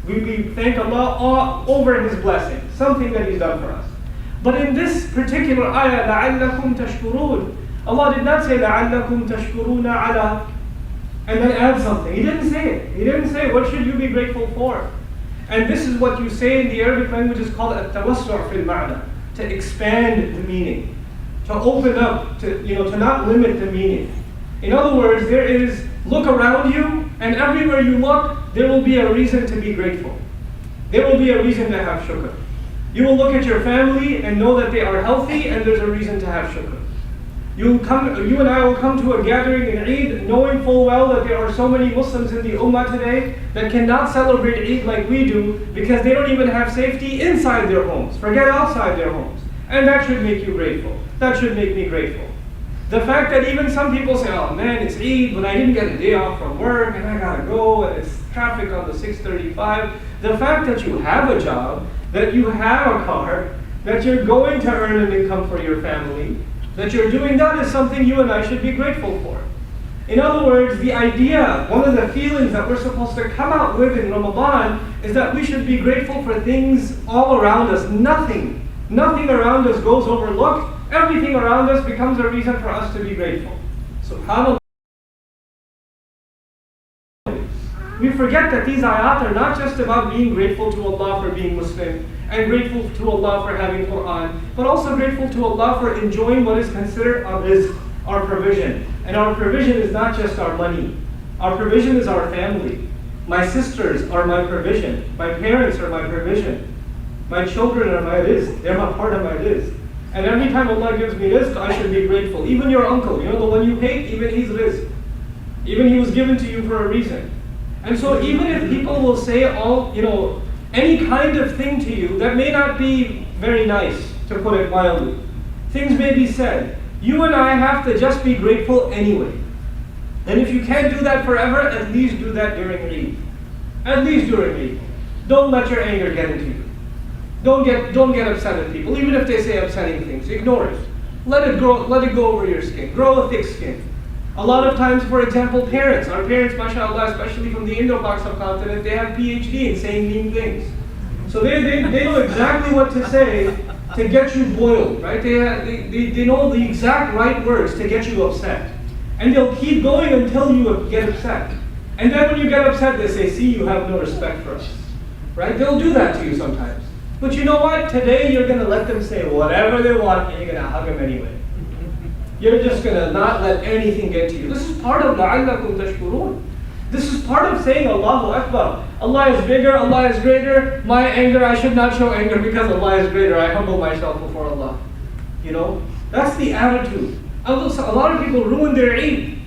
We thank Allah over His blessing, something that He's done for us. But in this particular ayah, لَعَلَّكُمْ تَشْكُرُونَ, Allah did not say لَعَلَّكُمْ تَشْكُرُونَ عَلَى and then add something. He didn't say it. He didn't say, what should you be grateful for? And this is what you say in the Arabic language is called التوسع في المعنى, to expand the meaning, to open up, to not limit the meaning. In other words, there is, look around you, and everywhere you look, there will be a reason to be grateful. There will be a reason to have shukr. You will look at your family and know that they are healthy, and there's a reason to have shukr. You and I will come to a gathering in Eid knowing full well that there are so many Muslims in the Ummah today that cannot celebrate Eid like we do because they don't even have safety inside their homes. Forget outside their homes. And that should make you grateful. That should make me grateful. The fact that even some people say, oh man, it's Eid, but I didn't get a day off from work and I gotta go and it's traffic on the 635. The fact that you have a job, that you have a car, that you're going to earn an income for your family, that you're doing that is something you and I should be grateful for. In other words, the idea, one of the feelings that we're supposed to come out with in Ramadan is that we should be grateful for things all around us. Nothing around us goes overlooked. Everything around us becomes a reason for us to be grateful. SubhanAllah. We forget that these ayat are not just about being grateful to Allah for being Muslim, and grateful to Allah for having Quran, but also grateful to Allah for enjoying what is considered our rizq, our provision. And our provision is not just our money. Our provision is our family. My sisters are my provision. My parents are my provision. My children are my rizq. They're a part of my rizq. And every time Allah gives me rizq, I should be grateful. Even your uncle, the one you hate, even he's rizq. Even he was given to you for a reason. And so even if people will say any kind of thing to you that may not be very nice, to put it mildly, things may be said, you and I have to just be grateful anyway. And if you can't do that forever, at least do that during Eid. At least during Eid. Don't let your anger get into you. Don't get upset at people, even if they say upsetting things. Ignore it. Let it go over your skin. Grow a thick skin. A lot of times, for example, our parents, mashallah, especially from the Indo-Pak subcontinent, they have PhD in saying mean things. So they know exactly what to say to get you boiled, right? They know the exact right words to get you upset. And they'll keep going until you get upset. And then when you get upset, they say, see, you have no respect for us. Right? They'll do that to you sometimes. But you know what? Today you're going to let them say whatever they want and you're going to hug them anyway. You're just going to not let anything get to you. This is part of لَعَلَّكُمْ تَشْكُرُونَ. This is part of saying Allahu Akbar. Allah is bigger, Allah is greater. My anger, I should not show anger because Allah is greater. I humble myself before Allah. That's the attitude. A lot of people ruin their Eid.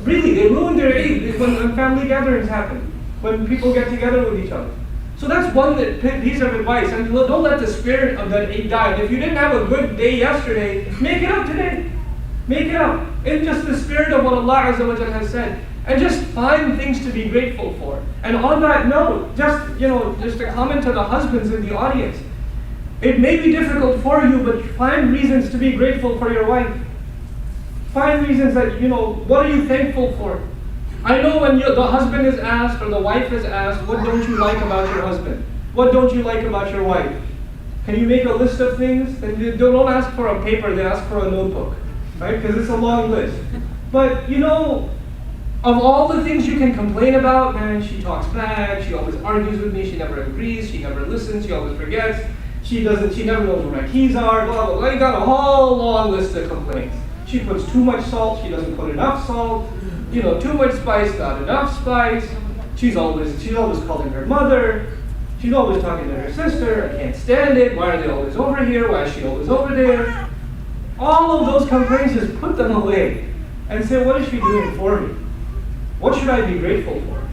Really, they ruin their Eid when family gatherings happen. When people get together with each other. So that's one piece of advice. And don't let the spirit of that Eid die. And if you didn't have a good day yesterday, make it up today. Make it up. In just the spirit of what Allah Azza wa Jalla has said. And just find things to be grateful for. And on that note, just a comment to the husbands in the audience. It may be difficult for you, but find reasons to be grateful for your wife. Find reasons that, what are you thankful for? I know when the husband is asked or the wife is asked, what don't you like about your husband? What don't you like about your wife? Can you make a list of things? And they don't ask for a paper, they ask for a notebook. Right? Because it's a long list. But of all the things you can complain about, man, she talks back, she always argues with me, she never agrees, she never listens, she always forgets, she never knows where my keys are, blah, blah, blah. You got a whole long list of complaints. She puts too much salt, she doesn't put enough salt, too much spice, not enough spice. She's always calling her mother, she's always talking to her sister, I can't stand it, why are they always over here, why is she always over there? All of those complaints, just put them away and say, what is she doing for me? What should I be grateful for?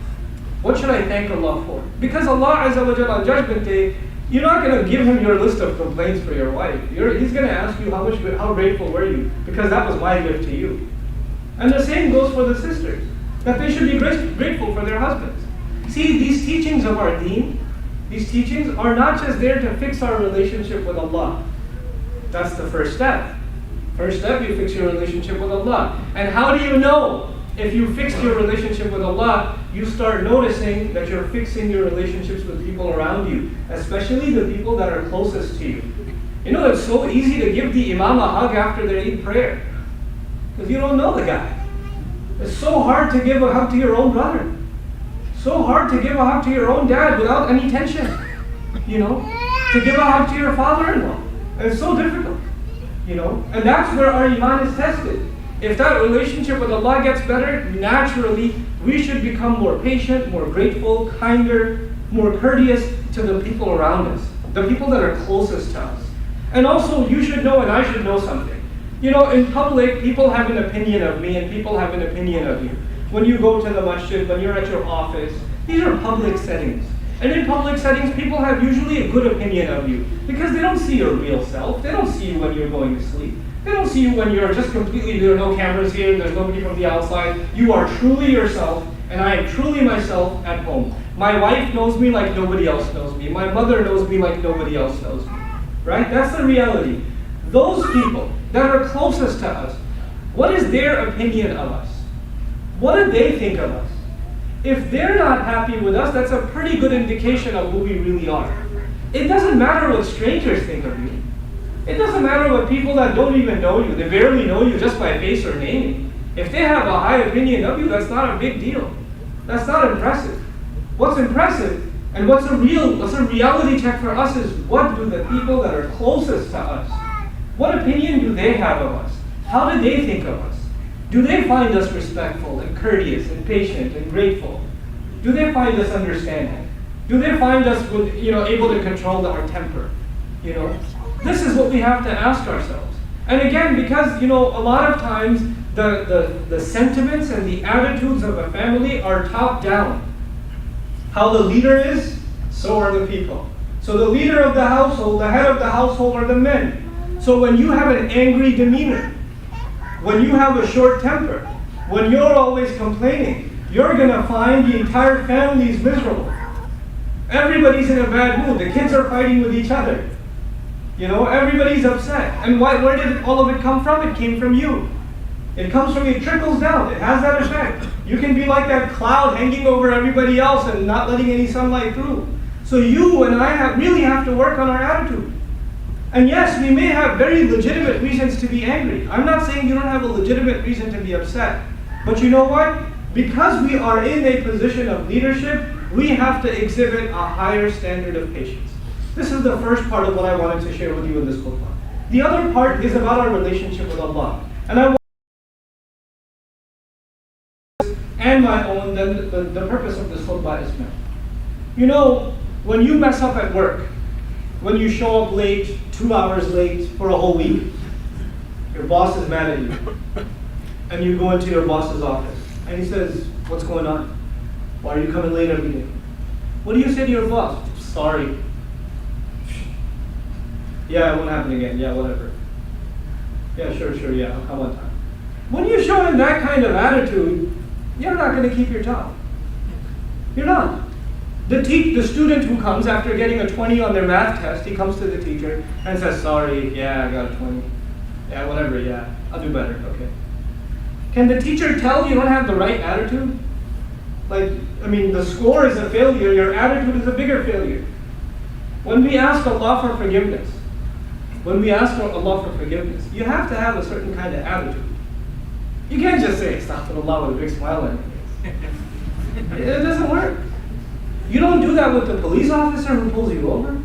What should I thank Allah for? Because Allah Azza wa Jalla on Judgment Day, you're not going to give Him your list of complaints for your wife. He's going to ask you how grateful were you? Because that was my gift to you. And the same goes for the sisters, that they should be grateful for their husbands. See, these teachings of our deen, these teachings are not just there to fix our relationship with Allah. That's the first step. First step, you fix your relationship with Allah. And how do you know If you fix your relationship with Allah, you start noticing that you're fixing your relationships with people around you, especially the people that are closest to you. You know, it's so easy to give the imam a hug after their Eid prayer, because you don't know the guy. It's so hard to give a hug to your own brother. So hard to give a hug to your own dad without any tension. You know, to give a hug to your father-in-law. It's so difficult. You know, and that's where our iman is tested. If that relationship with Allah gets better, naturally we should become more patient, more grateful, kinder, more courteous to the people around us, the people that are closest to us. And also, you should know and I should know something. You know, in public, people have an opinion of me and people have an opinion of you. When you go to the masjid, when you're at your office, these are public settings. And in public settings, people have usually a good opinion of you because they don't see your real self. They don't see you when you're going to sleep. They don't see you when you're just completely, there are no cameras here, there's nobody from the outside. You are truly yourself, and I am truly myself at home. My wife knows me like nobody else knows me. My mother knows me like nobody else knows me. Right? That's the reality. Those people that are closest to us, what is their opinion of us? What do they think of us? If they're not happy with us, that's a pretty good indication of who we really are. It doesn't matter what strangers think of you. It doesn't matter what people that don't even know you, they barely know you just by face or name. If they have a high opinion of you, that's not a big deal. That's not impressive. What's impressive and what's a reality check for us is what do the people that are closest to us, what opinion do they have of us? How do they think of us? Do they find us respectful and courteous and patient and grateful? Do they find us understanding? Do they find us able to control our temper? You know, this is what we have to ask ourselves. And again, because a lot of times the sentiments and the attitudes of a family are top down. How the leader is, so are the people. So the leader of the household, the head of the household are the men. So when you have an angry demeanor, when you have a short temper, when you're always complaining, you're going to find the entire family is miserable. Everybody's in a bad mood. The kids are fighting with each other. Everybody's upset. And where did all of it come from? It came from you. It comes from you. It trickles down. It has that effect. You can be like that cloud hanging over everybody else and not letting any sunlight through. So you and I really have to work on our attitude. And yes, we may have very legitimate reasons to be angry. I'm not saying you don't have a legitimate reason to be upset. But you know what? Because we are in a position of leadership, we have to exhibit a higher standard of patience. This is the first part of what I wanted to share with you in this khutbah. The other part is about our relationship with Allah. And I want and my own, then the purpose of this khutbah is met. When you mess up at work, when you show up late, 2 hours late for a whole week, your boss is mad at you. And you go into your boss's office. And he says, what's going on? Why are you coming late every day? What do you say to your boss? Sorry. Yeah, it won't happen again. Yeah, whatever. Yeah, sure, yeah, I'll come on time. When you show him that kind of attitude, you're not going to keep your job. You're not. The student who comes after getting a 20 on their math test, he comes to the teacher and says, sorry, yeah, I got a 20. Yeah, whatever, yeah, I'll do better, okay. Can the teacher tell you don't have the right attitude? The score is a failure, your attitude is a bigger failure. When we ask Allah for forgiveness, you have to have a certain kind of attitude. You can't just say, astaghfirullah with a big smile on your face. It doesn't work. You don't do that with the police officer who pulls you over.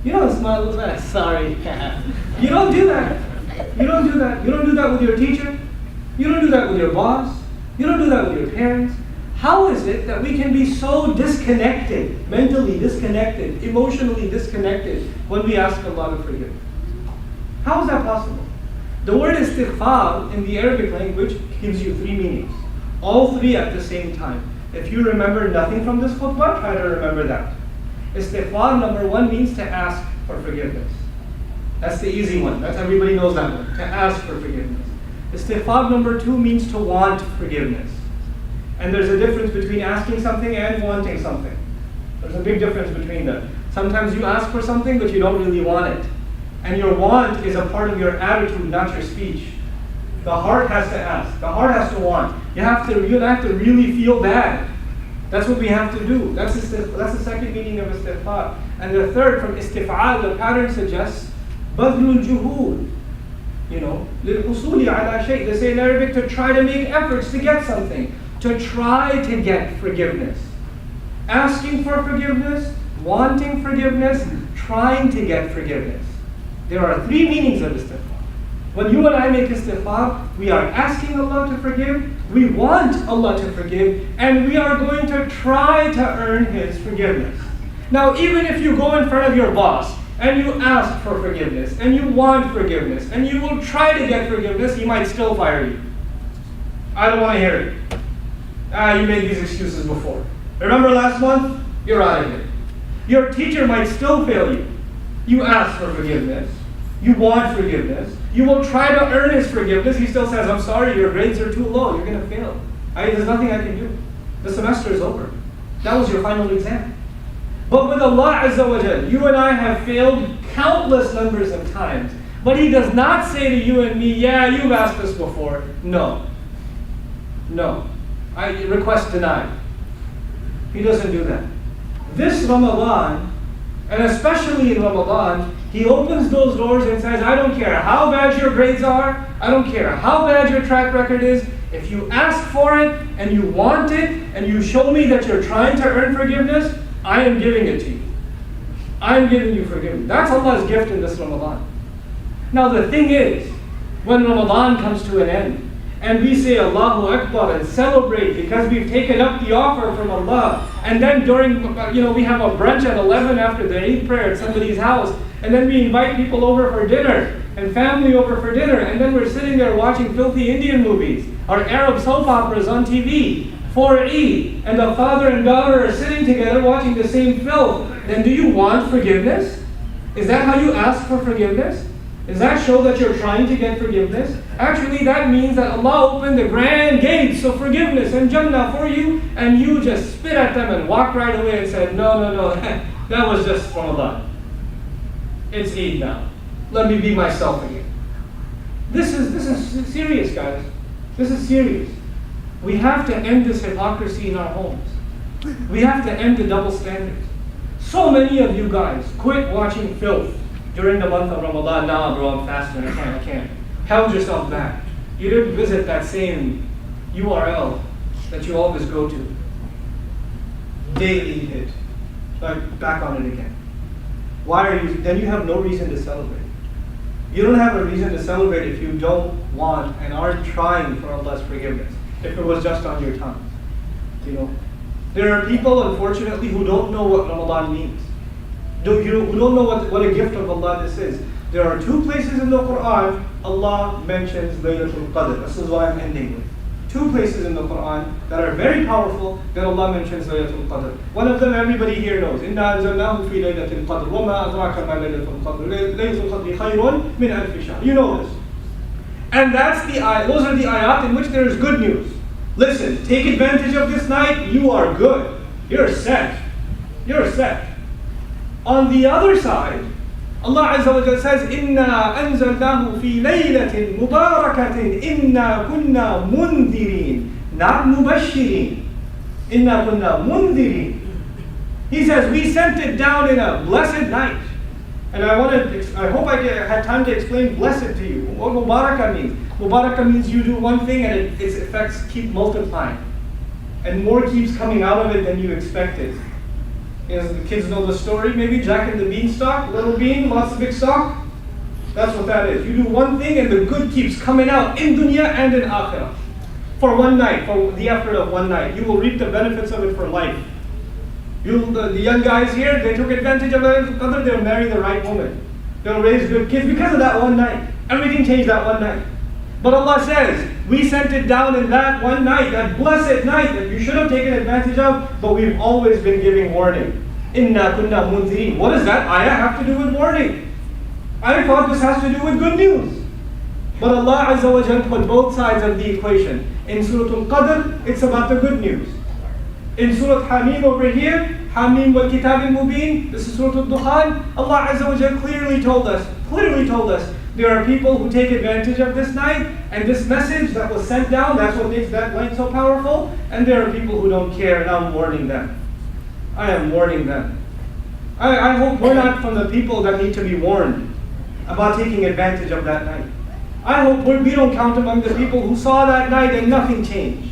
You don't smile with that, sorry. You don't do that. You don't do that. You don't do that with your teacher. You don't do that with your boss. You don't do that with your parents. How is it that we can be so disconnected, mentally disconnected, emotionally disconnected when we ask Allah to forgive? How is that possible? The word istighfar in the Arabic language gives you 3 meanings. All 3 at the same time. If you remember nothing from this khutbah, try to remember that. Istighfar, number 1, means to ask for forgiveness. That's the easy one. That's everybody knows that one. To ask for forgiveness. Istighfar, number 2, means to want forgiveness. And there's a difference between asking something and wanting something. There's a big difference between them. Sometimes you ask for something, but you don't really want it. And your want is a part of your attitude, not your speech. The heart has to ask. The heart has to want. You and I have to really feel bad. That's what we have to do. That's the second meaning of istighfar. And the third, from istif'al, the pattern suggests badlul juhud. للحصول على شيء. They say in Arabic, to try to make efforts to get something. To try to get forgiveness. Asking for forgiveness, wanting forgiveness, trying to get forgiveness. There are three meanings of istighfar. When you and I make istighfar, we are asking Allah to forgive, we want Allah to forgive, and we are going to try to earn His forgiveness. Now, even if you go in front of your boss, and you ask for forgiveness, and you want forgiveness, and you will try to get forgiveness, he might still fire you. I don't want to hear it. You made these excuses before. Remember last month? You're out of here. Your teacher might still fail you. You ask for forgiveness. You want forgiveness. You will try to earn his forgiveness. He still says, I'm sorry, your grades are too low. You're going to fail. There's nothing I can do. The semester is over. That was your final exam. But with Allah Azza wa Jal, you and I have failed countless numbers of times. But He does not say to you and me, yeah, you've asked this before. No. Request denied. He doesn't do that. This Ramadan, and especially in Ramadan, He opens those doors and says, I don't care how bad your grades are, I don't care how bad your track record is, if you ask for it, and you want it, and you show me that you're trying to earn forgiveness, I am giving it to you. I am giving you forgiveness. That's Allah's gift in this Ramadan. Now the thing is, when Ramadan comes to an end, and we say Allahu Akbar and celebrate because we've taken up the offer from Allah, and then during, we have a brunch at 11 after the Eid prayer at somebody's house, and then we invite people over for dinner, and family over for dinner, and then we're sitting there watching filthy Indian movies, or Arab soap operas on TV, for Eid, and the father and daughter are sitting together watching the same filth, then do you want forgiveness? Is that how you ask for forgiveness? Does that show that you're trying to get forgiveness? Actually, that means that Allah opened the grand gates of forgiveness and Jannah for you, and you just spit at them and walked right away and said, no, that was just from Allah. It's Eid now. Let me be myself again. This is serious, guys. This is serious. We have to end this hypocrisy in our homes. We have to end the double standards. So many of you guys quit watching filth during the month of Ramadan. Nah, bro, I'm fasting. I can't. Held yourself back. You didn't visit that same URL that you always go to. Daily hit. Back on it again. Why are you? Then you have no reason to celebrate. You don't have a reason to celebrate if you don't want and aren't trying for Allah's forgiveness. If it was just on your tongue. There are people, unfortunately, who don't know what Ramadan means. Who don't know what a gift of Allah this is. There are two places in the Quran Allah mentions Laylatul Qadr. This is what I'm ending with. Two places in the Quran that are very powerful that Allah mentions Laylatul Qadr. One of them everybody here knows. Inna anzalnahu fi Laylatul Qadr. Wa ma adraka ma Laylatul Qadr. Laylatul Qadr khayrun min alfi shahr. You know this. And those are the ayat in which there is good news. Listen, take advantage of this night. You are good. You're set. You're set. On the other side, Allah Azza wa Jalla says, Inna anzalnahu fi laylatin mubarakatin inna kunna mundhirin. Not mubashirin. Inna kunna mundhirin. He says, we sent it down in a blessed night. And I hope I had time to explain blessed to you. What Mubarakah means. Mubarakah means you do one thing and its effects keep multiplying. And more keeps coming out of it than you expected. As the kids know the story, maybe Jack and the Beanstalk, little bean, lots of big stalk. That's what that is. You do one thing and the good keeps coming out in dunya and in akhirah. For one night, for the effort of one night. You will reap the benefits of it for life. The young guys here, they took advantage of it. They'll marry the right woman. They'll raise good kids because of that one night. Everything changed that one night. But Allah says, we sent it down in that one night, that blessed night that you should have taken advantage of, but we've always been giving warning. Inna kunna mundhirin. What does that ayah have to do with warning? I thought this has to do with good news. But Allah Azza wa Jalla put both sides of the equation. In Surah Al-Qadr, it's about the good news. In Surah Hamim over here, Hamim wal Kitab al-Mubin, this is Surah Al-Dukhan, Allah Azza wa Jalla clearly told us There are people who take advantage of this night and this message that was sent down. That's what makes that night so powerful. And there are people who don't care, and I'm warning them. I am warning them. I hope we're not from the people that need to be warned about taking advantage of that night. I hope we don't count among the people who saw that night and nothing changed.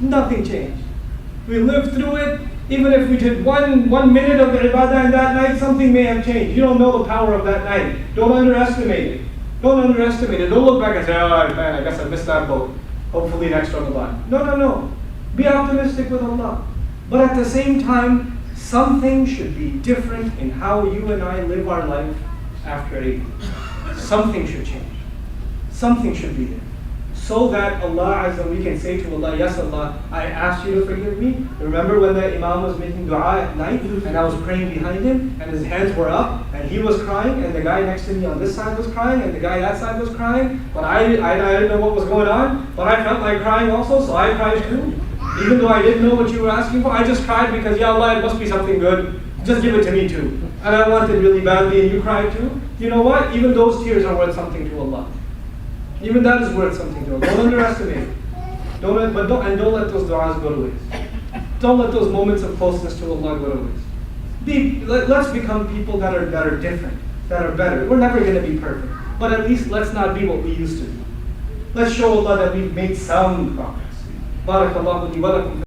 Nothing changed. We lived through it. Even if we did one minute of the ibadah in that night, something may have changed. You don't know the power of that night. Don't underestimate it. Don't underestimate it. Don't look back and say, oh man, I guess I missed that boat. Hopefully next Ramadan. No. Be optimistic with Allah. But at the same time, something should be different in how you and I live our life after Eid. Something should change. Something should be there. So that we can say to Allah, yes Allah, I asked you to forgive me. Remember when the Imam was making dua at night and I was praying behind him and his hands were up and he was crying and the guy next to me on this side was crying and the guy that side was crying. But I didn't know what was going on, but I felt like crying also, so I cried too. Even though I didn't know what you were asking for, I just cried because, Ya Allah, it must be something good. Just give it to me too. And I wanted really badly and you cried too. You know what? Even those tears are worth something to Allah. Even that is worth something to Allah. Don't underestimate it. Don't let those du'as go to waste. Don't let those moments of closeness to Allah go to waste. Let's become people that are different, that are better. We're never going to be perfect. But at least let's not be what we used to be. Let's show Allah that we've made some progress. Barakallahu li wa lakum.